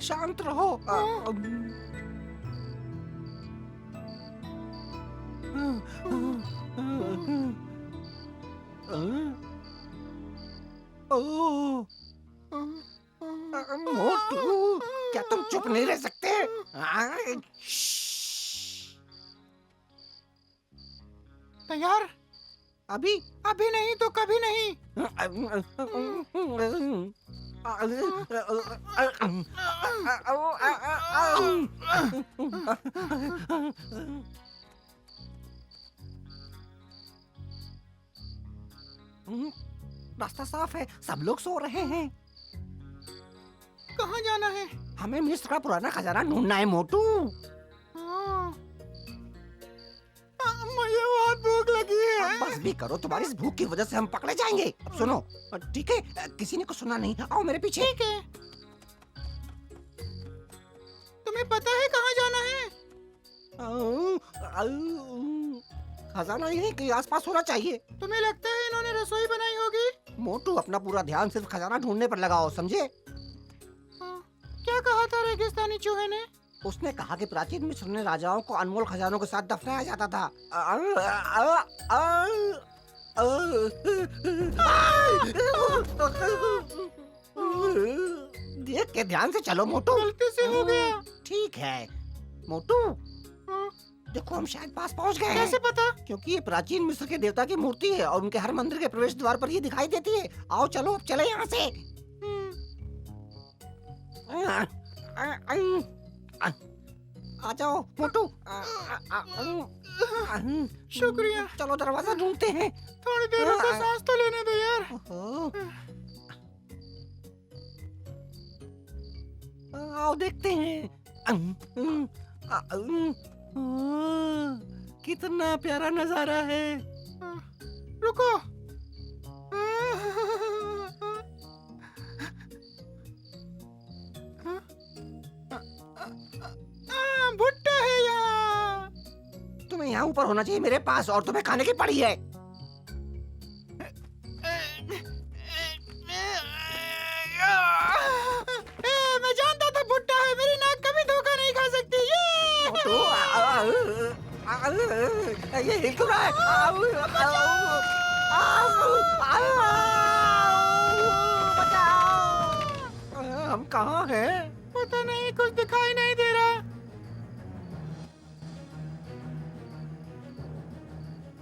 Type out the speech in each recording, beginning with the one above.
शांत रहो। मोटू, क्या तुम चुप नहीं रह सकते? तैयार? अभी अभी नहीं तो कभी नहीं। रास्ता साफ है, सब लोग सो रहे हैं। कहाँ जाना है? हमें मिस्र का पुराना खजाना ढूंढना है मोटू। मुझे बहुत भूख लगी है। बस भी करो, तुम्हारी इस भूख की वजह से हम पकड़े जाएंगे। अब सुनो, ठीक है, किसी ने कुछ सुना नहीं, आओ मेरे पीछे। ठीक है। तुम्हें पता है कहाँ जाना है? खजाना यहीं कहीं आसपास होना चाहिए। तुम्हें लगता है इन्होंने रसोई बनाई होगी? मोटू, अपना पूरा ध्यान सिर्फ खजाना ढूंढने पर लगाओ, समझे? क्या कहा था रेगिस्तानी चूहे ने? उसने कहा कि प्राचीन मिस्र में राजाओं को अनमोल खजानों के साथ दफनाया जाता था। देख के ध्यान से चलो मोटू। गलती से हो गया। ठीक है मोटू, देखो हम शायद पास पहुंच गए हैं। कैसे पता? क्योंकि ये प्राचीन मिस्र के देवता की मूर्ति है और उनके हर मंदिर के प्रवेश द्वार पर ये दिखाई देती है। आओ चलो, अब चले यहाँ से। आ जाओ मोटू। शुक्रिया। चलो दरवाजा ढूंढते हैं। थोड़ी देर रुको, सांस तो लेने दो यार। आओ देखते हैं। कितना प्यारा नजारा है। रुको। भुट्टा है यहाँ। तुम्हें यहाँ ऊपर होना चाहिए मेरे पास, और तुम्हें खाने की पड़ी है। मैं जानता था भुट्टा है। मेरी नाक कभी धोखा नहीं खा सकती। ये हिल क्यों रहा है? हम कहाँ हैं? पता नहीं, कुछ दिखाई नहीं दे रहा।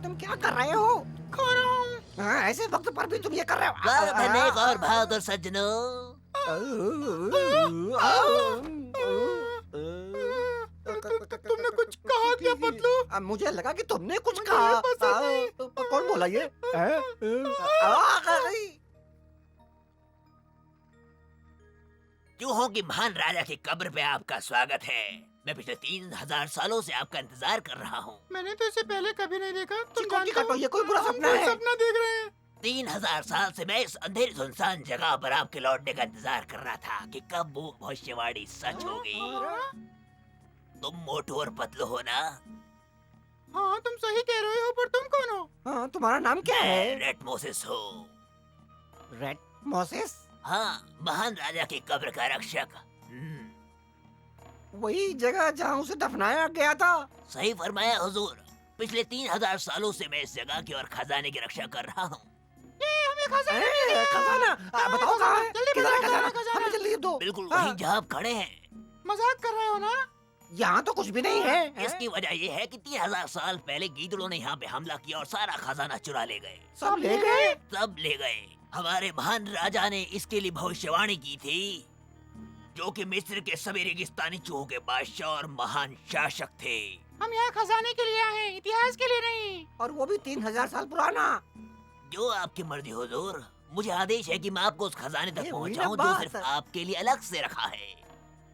तुम क्या कर रहे हो? खा रहा हूँ। ऐसे वक्त पर भी तुम ये कर रहे हो? धनेक और बहादुर सज्जनों, तुमने कुछ कहा क्या पतलू? मुझे लगा कि तुमने कुछ मुझे कहा। ये पसंद नहीं। कौन बोला ये? चूहों की महान राजा की कब्र पे आपका स्वागत है। मैं पिछले 3000 सालों से आपका इंतजार कर रहा हूँ। मैंने तो इसे पहले कभी नहीं देखा। तुम चिकोटी जानते हो, काटो, ये कोई बुरा हम सपना कोई है। सपना देख रहे हैं। 3000 साल से मैं इस अंधेरी सुनसान जगह पर आपके लौटने का इंतजार कर रहा था कि कब वो भविष्यवाणी सच होगी। तुम मोटू और पतलू हो ना? हाँ, तुम सही कह रहे हो, पर तुम कौन हो? हाँ, तुम्हारा नाम क्या है? रेड मोसेस हो। Red Moses? हाँ, महान राजा की कब्र का रक्षक। वही जगह जहाँ उसे दफनाया गया था। सही फरमाया हुजूर। पिछले 3000 सालों से मैं इस जगह की और खजाने की रक्षा कर रहा हूँ। हमें खजाना खजाना बताओ कहाँ है? जल्दी किधर है बताओ, खजाना? हमें जल्दी दो। बिल्कुल हाँ। वहीं जहाँ आप खड़े हैं। मजाक कर रहे हो ना? यहाँ तो कुछ भी नहीं है। इसकी वजह ये है कि 3000 साल पहले गीदड़ों ने यहाँ पे हमला किया और सारा खजाना चुरा ले गए। सब ले गए? सब ले गए। हमारे महान राजा ने इसके लिए भविष्यवाणी की थी, जो कि मिस्र के सभी रेगिस्तानी चूहों के बादशाह और महान शासक थे। हम यहाँ खजाने के लिए आए हैं, इतिहास के लिए नहीं। और वो भी 3000 साल पुराना। जो आपकी मर्जी हुजूर। मुझे आदेश है कि मैं आपको उस खजाने तक ये हुई पहुँचाऊँ ना जो बात। सिर्फ आपके लिए अलग से रखा है।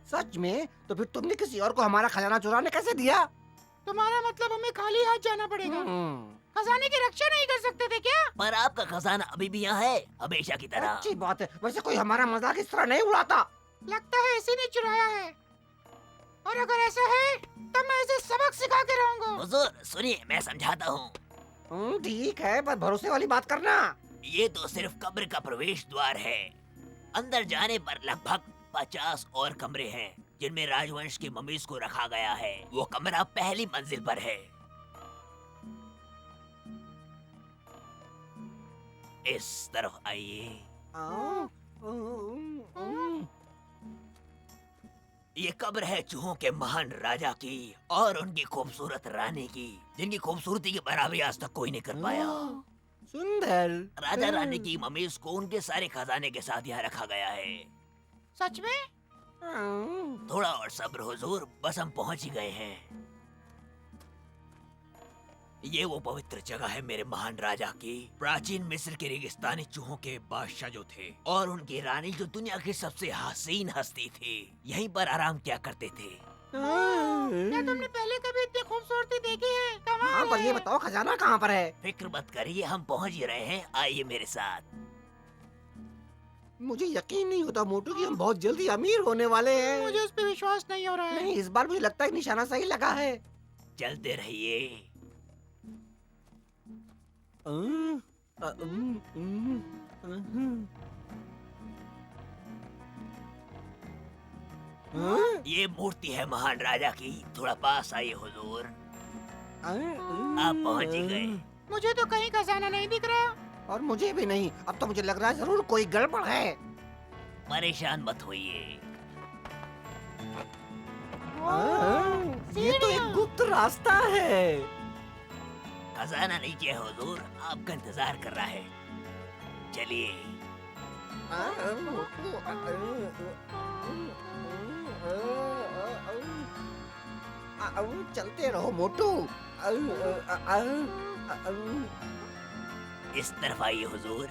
सच में? तो फिर तुमने किसी और को हमारा खजाना चुराने कैसे दिया? तुम्हारा मतलब हमें खाली हाथ जाना पड़ेगा? खजाने की रक्षा नहीं कर सकते थे क्या? पर आपका खजाना अभी भी यहाँ है, हमेशा की तरह। अच्छी बात है। वैसे कोई हमारा मजाक इस तरह नहीं उड़ाता। लगता है इसी ने चुराया है। और अगर ऐसा है तब मैं इसे सबक सिखा के रहूंगा। हुजूर सुनिए, मैं समझाता हूँ। ठीक है, पर भरोसे वाली बात करना। ये तो सिर्फ कब्र का प्रवेश द्वार है। अंदर जाने पर लगभग 50 और कमरे हैं जिनमें राजवंश के ममीज को रखा गया है। वो कमरा पहली मंजिल पर है। इस तरफ आइए। ये कब्र है चूहों के महान राजा की और उनकी खूबसूरत रानी की, जिनकी खूबसूरती की बराबरी आज तक कोई नहीं कर पाया। सुंदर। राजा रानी की ममीज को उनके सारे खजाने के साथ यहाँ रखा गया है। सच में? थोड़ा और सब्र हुजूर, बस हम पहुंच ही गए हैं। ये वो पवित्र जगह है मेरे महान राजा की। प्राचीन मिस्र के रेगिस्तानी चूहों के बादशाह जो थे और उनकी रानी जो दुनिया की सबसे हसीन हस्ती थी, यहीं पर आराम किया करते थे। क्या तुमने पहले कभी इतनी खूबसूरती देखी है? कमाल हाँ, पर ये है। बताओ खजाना कहाँ पर है? फिक्र मत करिए, हम पहुंच ही रहे हैं। आइए मेरे साथ। मुझे यकीन नहीं होता मोटू कि हम बहुत जल्दी अमीर होने वाले हैं। मुझे उस पे विश्वास नहीं हो रहा है। नहीं, इस बार मुझे लगता है कि निशाना सही लगा है। चलते रहिए। ये मूर्ति है महान राजा की। थोड़ा पास आइए हुजूर। आप पहुंच ही गए। मुझे तो कहीं खजाना नहीं दिख रहा। और मुझे भी नहीं। अब तो मुझे लग रहा है जरूर कोई गड़बड़ है। परेशान मत होइए। ये तो एक गुप्त रास्ता है। खजाना नीचे है हुजूर, आपका इंतजार कर रहा है। चलिए। चलते रहो मोटू। इस तरफ आइए हुजूर।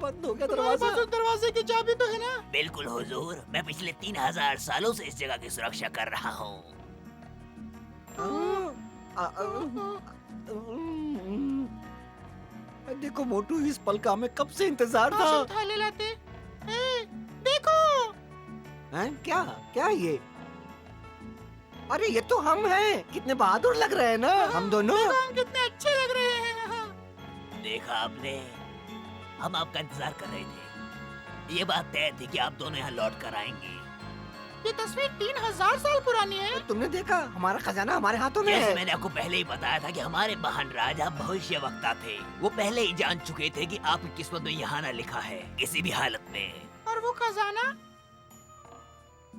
बंद हो गया तुम्हारे दरवाजा। पास उस दरवाजे की चाबी तो है ना? बिल्कुल हुजूर, मैं पिछले 3000 सालों से इस जगह की सुरक्षा कर रहा हूँ। देखो मोटू, इस पल का हमें कब से इंतजार था। काश उठा ले लाते। देखो। हैं? क्या क्या ये? अरे ये तो हम हैं। कितने बहादुर लग रहे हैं ना हम दोनों। देखो हम कितने अच्छे लग रहे हैं। देखा आपने, हम आपका इंतजार कर रहे थे। ये बात तय थी कि आप दोनों यहाँ लौट कर आएंगे। ये तस्वीर 3000 साल पुरानी है। तुमने देखा, हमारा खजाना हमारे हाथों में जैसे है। मैंने आपको पहले ही बताया था कि हमारे महान राजा भविष्य वक्ता थे। वो पहले ही जान चुके थे कि आपकी किस्मत में यहाँ न लिखा है किसी भी हालत में। और वो खजाना?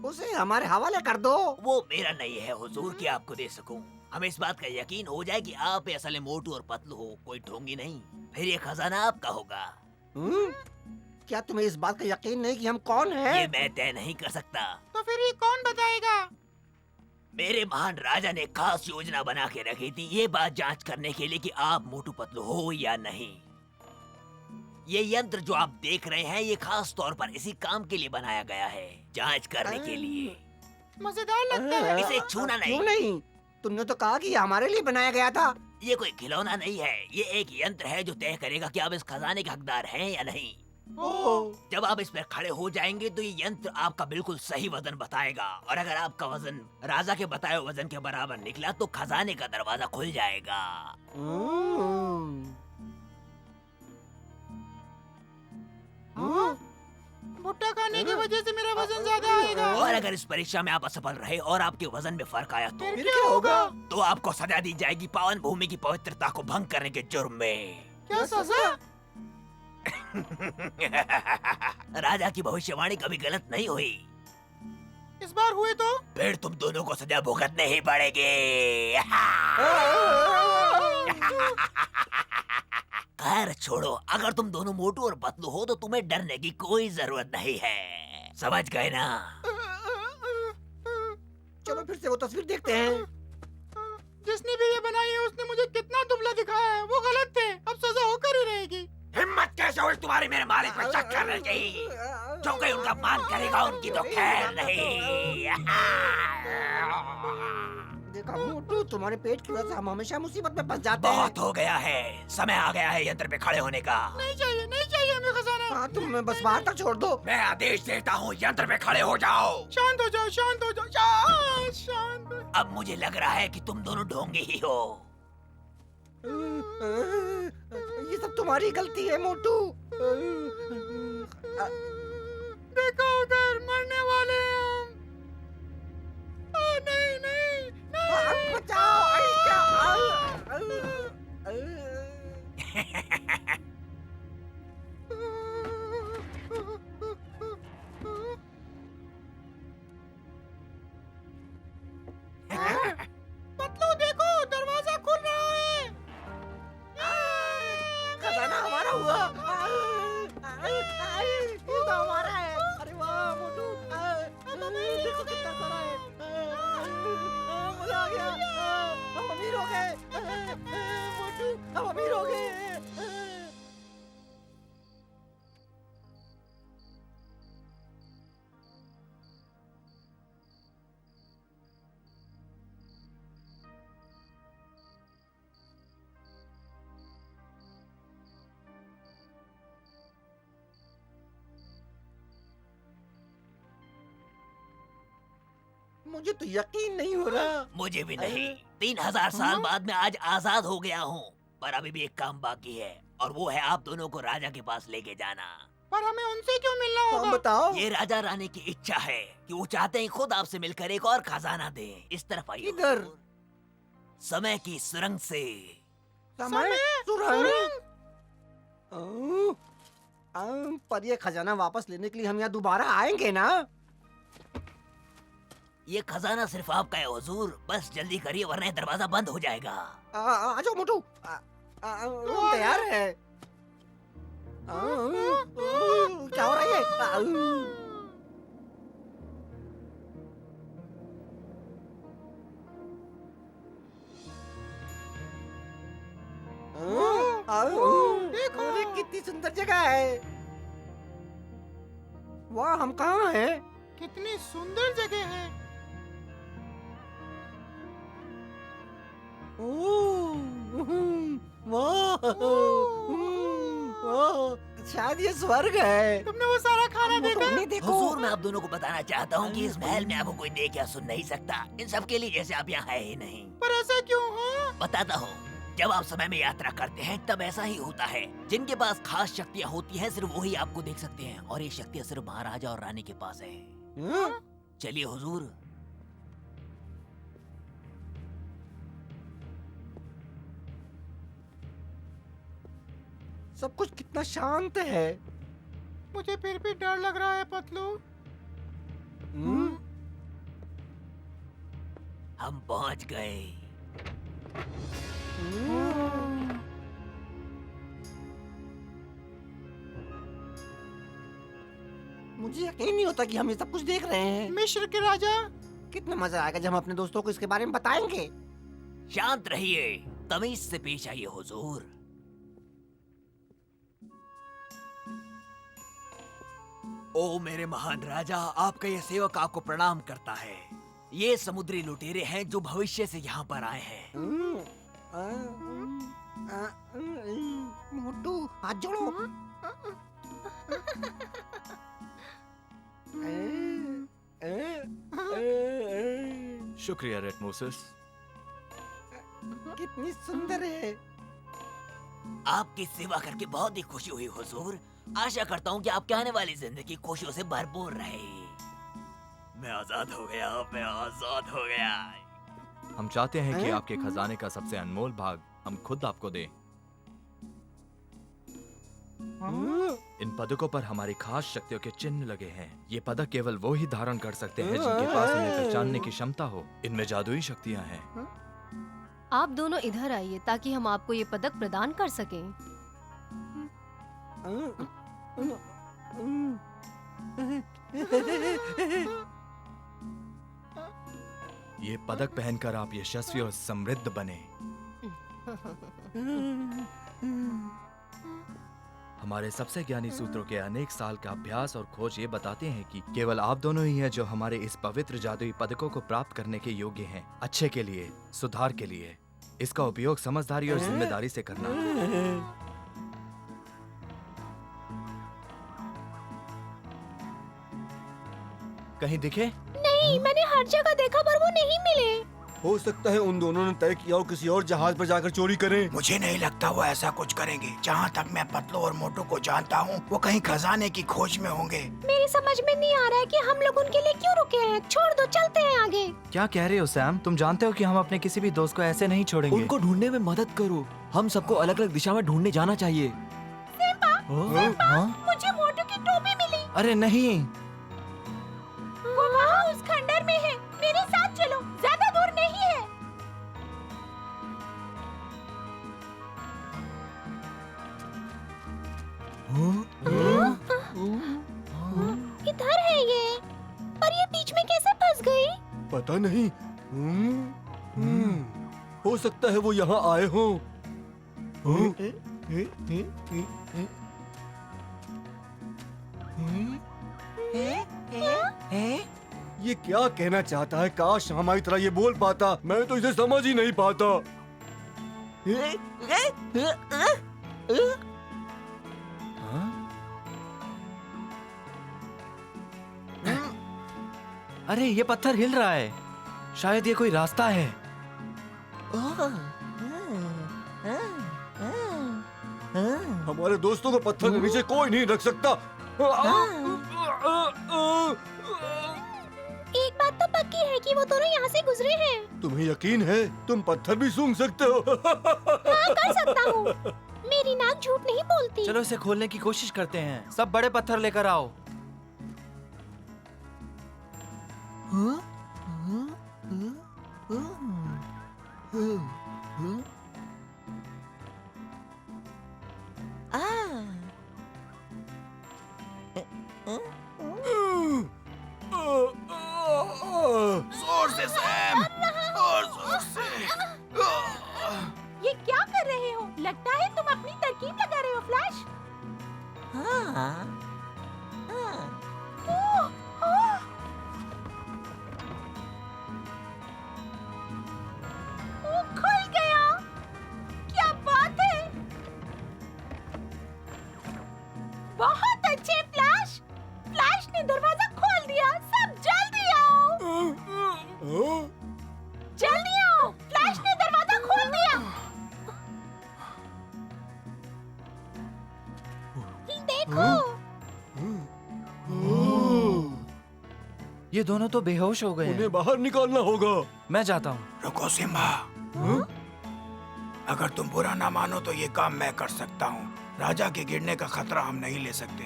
उसे हमारे हवाले कर दो। वो मेरा नहीं है हुजूर कि आपको दे सकूं। हमें इस बात का यकीन हो जाए कि आप असल में मोटू और पतलू हो, कोई ढोंगी नहीं। फिर ये खजाना आपका होगा। क्या तुम्हें इस बात का यकीन नहीं कि हम कौन हैं? ये मैं तय नहीं कर सकता। तो फिर ये कौन बताएगा? मेरे महान राजा ने खास योजना बना के रखी थी, ये बात जांच करने के लिए कि आप मोटू पतलू हो या नहीं। ये यंत्र जो आप देख रहे हैं, ये खास तौर पर इसी काम के लिए बनाया गया है, जांच करने के लिए। मजेदार लगता है। इसे छूना नहीं। क्यों नहीं? तुमने तो कहा कि ये हमारे लिए बनाया गया था। ये कोई खिलौना नहीं है, ये एक यंत्र है जो तय करेगा कि आप इस खजाने के हकदार हैं या नहीं। जब आप इस पर खड़े हो जाएंगे तो ये यंत्र आपका बिल्कुल सही वजन बताएगा, और अगर आपका वजन राजा के बताए वजन के बराबर निकला तो खजाने का दरवाजा खुल जाएगा। भुट्टा खाने की वजह से मेरा वजन ज्यादा आएगा। और अगर इस परीक्षा में आप असफल रहे और आपके वजन में फर्क आया तो फिर क्या होगा? तो आपको सजा दी जाएगी पावन भूमि की पवित्रता को भंग करने के जुर्म में। क्या सजा? राजा की भविष्यवाणी कभी गलत नहीं हुई। इस बार हुए तो? फिर तुम दोनों को सजा भुगतने ही पड़ेगी। खैर छोड़ो, अगर तुम दोनों मोटू और पतलू हो तो तुम्हें डरने की कोई जरूरत नहीं है। समझ गए ना? चलो फिर से वो तस्वीर देखते हैं। जिसने भी ये बनाई है उसने मुझे कितना दुबला दिखाया है। वो गलत थे, अब सजा होकर ही रहेगी। हिम्मत कैसे हुई तुम्हारी मेरे मालिक पे शक करने की? जो कोई उनका मान करेगा उनकी तो खैर नहीं। देखा मोटू, तुम्हारे पेट की वजह से हम हमेशा मुसीबत में फंस जाते हैं। बहुत हो गया है, समय आ गया है यंत्र पे खड़े होने का। नहीं चाहिए हमें खजाना। हाँ, तुम बस बाहर तक छोड़ दो। मैं आदेश देता हूँ, यंत्र पे खड़े हो जाओ। शांत हो जाओ, शांत। अब मुझे लग रहा है कि तुम दोनों ढोंगे ही हो। ये सब तुम्हारी गलती है मोटू। देखो उधर मरने वाले हैं हम। नहीं नहीं नहीं। बचाओ। अरे क्या पतलू देखो दरवाजा खुल रहा है। खजाना हमारा हुआ। ये तो हमारा है। अरे वाह मोटू। देखो कितना सारा है। मजा आ गया। हम अमीर हो गए। मोटू हम अमीर हो गए। मुझे तो यकीन नहीं हो रहा। मुझे भी नहीं। 3000 साल बाद मैं आज आजाद हो गया हूँ, पर अभी भी एक काम बाकी है, और वो है आप दोनों को राजा के पास लेके जाना। पर हमें उनसे क्यों मिलना हम होगा? बताओ। ये राजा रानी की इच्छा है कि वो चाहते हैं खुद आपसे मिलकर एक और खजाना दे। इस तरफ आइए। किधर? समय की सुरंग से। समय सुरंग। पर ये खजाना वापस लेने के लिए हम यहाँ दोबारा आएंगे ना? ये खजाना सिर्फ आपका है हुजूर, बस जल्दी करिए वरना ये दरवाजा बंद हो जाएगा। आ जाओ मोटू। हम तैयार है। क्या हो रहा है ये? देखो अरे कितनी सुंदर जगह है। वाह हम कहाँ हैं? कितनी सुंदर जगह है। शायद ये स्वर्ग है। तुमने वो सारा खाना देखा? नहीं देखो। हुजूर मैं आप दोनों को बताना चाहता हूँ कि इस महल में आपको कोई देख या सुन नहीं सकता। इन सब के लिए जैसे आप यहाँ है ही नहीं। पर ऐसा क्यों है? बताता हूँ। जब आप समय में यात्रा करते हैं तब ऐसा ही होता है। जिनके पास खास शक्तियाँ होती हैं सिर्फ वही आपको देख सकते हैं, और ये शक्तियाँ सिर्फ महाराजा और रानी के पास है। चलिए हुजूर। सब कुछ कितना शांत है। मुझे फिर भी डर लग रहा है पतलू। हम पहुँच गए। मुझे यकीन नहीं होता कि हम ये सब कुछ देख रहे हैं। मिस्र के राजा। कितना मजा आएगा जब हम अपने दोस्तों को इसके बारे में बताएंगे। शांत रहिए, तमीज से पेश आइए हुजूर। ओ मेरे महान राजा, आपका ये सेवक आपको प्रणाम करता है। ये समुद्री लुटेरे हैं जो भविष्य से यहाँ पर आए हैं। मोटू हाथ जोड़ो। शुक्रिया रेटमोसस। कितनी सुंदर है। आपकी सेवा करके बहुत ही खुशी हुई हुजूर। आशा करता हूँ कि आपके आने वाली जिंदगी खुशियों से भरपूर रहे। मैं आजाद हो गया, मैं आजाद हो गया। हम चाहते हैं कि आपके खजाने का सबसे अनमोल भाग हम खुद आपको दें। इन पदकों पर हमारी खास शक्तियों के चिन्ह लगे हैं। ये पदक केवल वो ही धारण कर सकते हैं जिनके पास उन्हें पहचानने की क्षमता हो। इनमें जादुई शक्तियाँ हैं। आप दोनों इधर आइए ताकि हम आपको ये पदक प्रदान कर सकें। ये पदक पहनकर आप यशस्वी और समृद्ध बने। हमारे सबसे ज्ञानी सूत्रों के अनेक साल का अभ्यास और खोज ये बताते हैं कि केवल आप दोनों ही हैं जो हमारे इस पवित्र जादुई पदकों को प्राप्त करने के योग्य हैं। अच्छे के लिए, सुधार के लिए। इसका उपयोग समझदारी और जिम्मेदारी से करना। कहीं दिखे? नहीं, मैंने हर जगह देखा पर वो नहीं मिले। हो सकता है उन दोनों ने तय किया हो किसी और जहाज पर जाकर चोरी करें। मुझे नहीं लगता वो ऐसा कुछ करेंगे। जहाँ तक मैं पतलू और मोटू को जानता हूँ, वो कहीं खजाने की खोज में होंगे। मेरी समझ में नहीं आ रहा है कि हम लोग उनके लिए क्यों रुके हैं। छोड़ दो, चलते हैं आगे। क्या कह रहे हो सैम? तुम जानते हो कि हम अपने किसी भी दोस्त को ऐसे नहीं छोड़ेंगे। उनको ढूंढने में मदद करो। हम सबको अलग अलग दिशा में ढूंढने जाना चाहिए। हाँ? मुझे मोटू की टोपी मिली। अरे नहीं, वो वहाँ उस खंडर में है। मेरे साथ चलो, ज्यादा दूर नहीं है। इधर है ये, और ये बीच में कैसे फंस गई? पता नहीं। हो सकता है वो यहाँ आए हों। ये क्या कहना चाहता है? काश हमारी तरह ये बोल पाता। मैं तो इसे समझ ही नहीं पाता। अरे ये पत्थर हिल रहा है। शायद ये कोई रास्ता है। हमारे दोस्तों को पत्थर के नीचे कोई नहीं रख सकता। एक बात तो पक्की है कि वो दोनों यहाँ से गुजरे हैं। तुम्हें यकीन है? तुम पत्थर भी सूंघ सकते हो। हाँ, कर सकता हूँ। मेरी नाक झूठ नहीं बोलती। चलो इसे खोलने की कोशिश करते हैं। सब बड़े पत्थर लेकर आओ। जोर से सैम, और जोर से। ये क्या कर रहे हो? लगता है तुम अपनी तरकीब लगा रहे हो, फ्लैश। ओह, ओह। वो खुल गया। क्या बात है! बहुत अच्छे फ्लैश। फ्लैश ने दरवाजा खोल दिया। सब जल्दी आओ, जल्दी आओ। फ्लैश ने दरवाजा खोल दिया। देखो, ये दोनों तो बेहोश हो गए उन्हें हैं। बाहर निकालना होगा। मैं जाता हूँ। रुको सिम्बा, अगर तुम बुरा ना मानो तो ये काम मैं कर सकता हूँ। राजा के गिरने का खतरा हम नहीं ले सकते।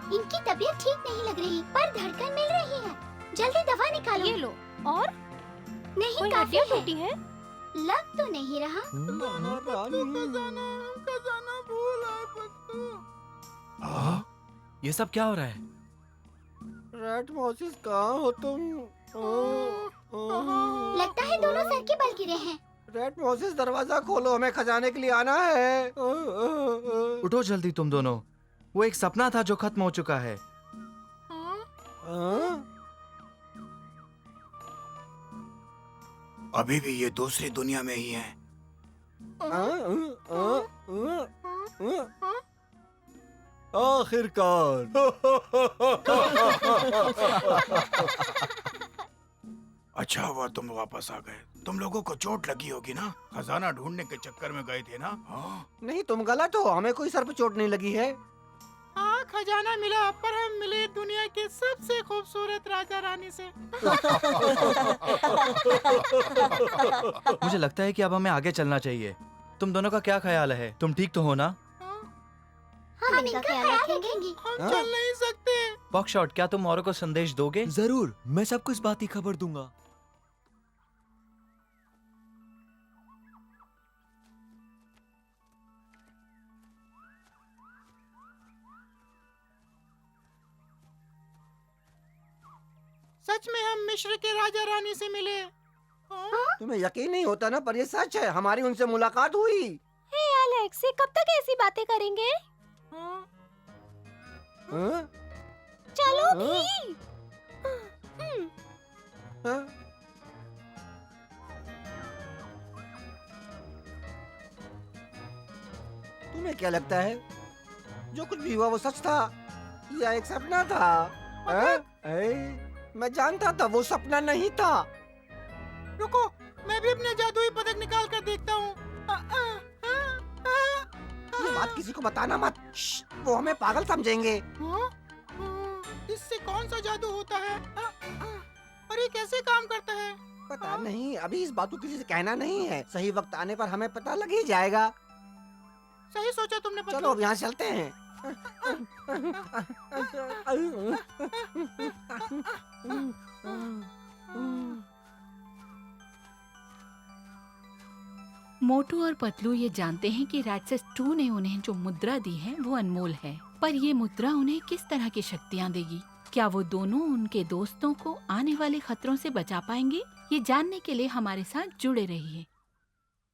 इनकी तबीयत ठीक नहीं लग रही, पर धड़कन मिल रही है। जल्दी दवा निकालो। ये लो। और नहीं, कोई काफी हड्डियाँ है। टूटी है? लग तो नहीं रहा। ये सब क्या हो रहा है? रेड मोसिस कहाँ हो तुम? लगता है दोनों सर के बल गिरे हैं। रेड मोसिस, दरवाजा खोलो, हमें खजाने के लिए आना है। उठो जल्दी तुम दोनों। वो एक सपना था जो खत्म हो चुका है। अभी भी ये दूसरी दुनिया में ही है। आखिरकार। अच्छा हुआ तुम वापस आ गए। तुम लोगों को चोट लगी होगी ना? खजाना ढूंढने के चक्कर में गए थे ना? हाँ? नहीं, तुम गलत हो। हमें कोई सर पे चोट नहीं लगी है। हाँ, खजाना मिला, पर हम मिले दुनिया के सबसे खूबसूरत राजा रानी से। मुझे लगता है कि अब हमें आगे चलना चाहिए। तुम दोनों का क्या ख्याल है? तुम ठीक तो हो ना? हम इनका ख्याल रखेंगे। हम चल नहीं सकते। बॉक्सशॉट, क्या तुम औरों को संदेश दोगे? जरूर, मैं सबको इस बात की खबर दूंगा। सच में हम मिस्र के राजा रानी से मिले। तुम्हें यकीन नहीं होता ना, पर ये सच है। हमारी उनसे मुलाकात हुई। हे एलेक्स, ये कब तक ऐसी बातें करेंगे? हाँ? चलो हाँ? भी। हाँ? तुम्हें क्या लगता है जो कुछ भी हुआ वो सच था या एक सपना था? मैं जानता था वो सपना नहीं था। रुको, मैं भी अपना जादुई पदक निकाल कर देखता हूँ। ये बात किसी को बताना मत। वो हमें पागल समझेंगे। इससे कौन सा जादू होता है और ये कैसे काम करता है? पता नहीं, अभी इस बात को किसी से कहना नहीं है। सही वक्त आने पर हमें पता लग ही जाएगा। सही सोचा तुमने पतलू। चलो अब यहाँ चलते हैं। मोटू और पतलू ये जानते हैं कि राक्षस 2 ने उन्हें जो मुद्रा दी है वो अनमोल है, पर ये मुद्रा उन्हें किस तरह की शक्तियाँ देगी? क्या वो दोनों उनके दोस्तों को आने वाले खतरों से बचा पाएंगे? ये जानने के लिए हमारे साथ जुड़े रहिए।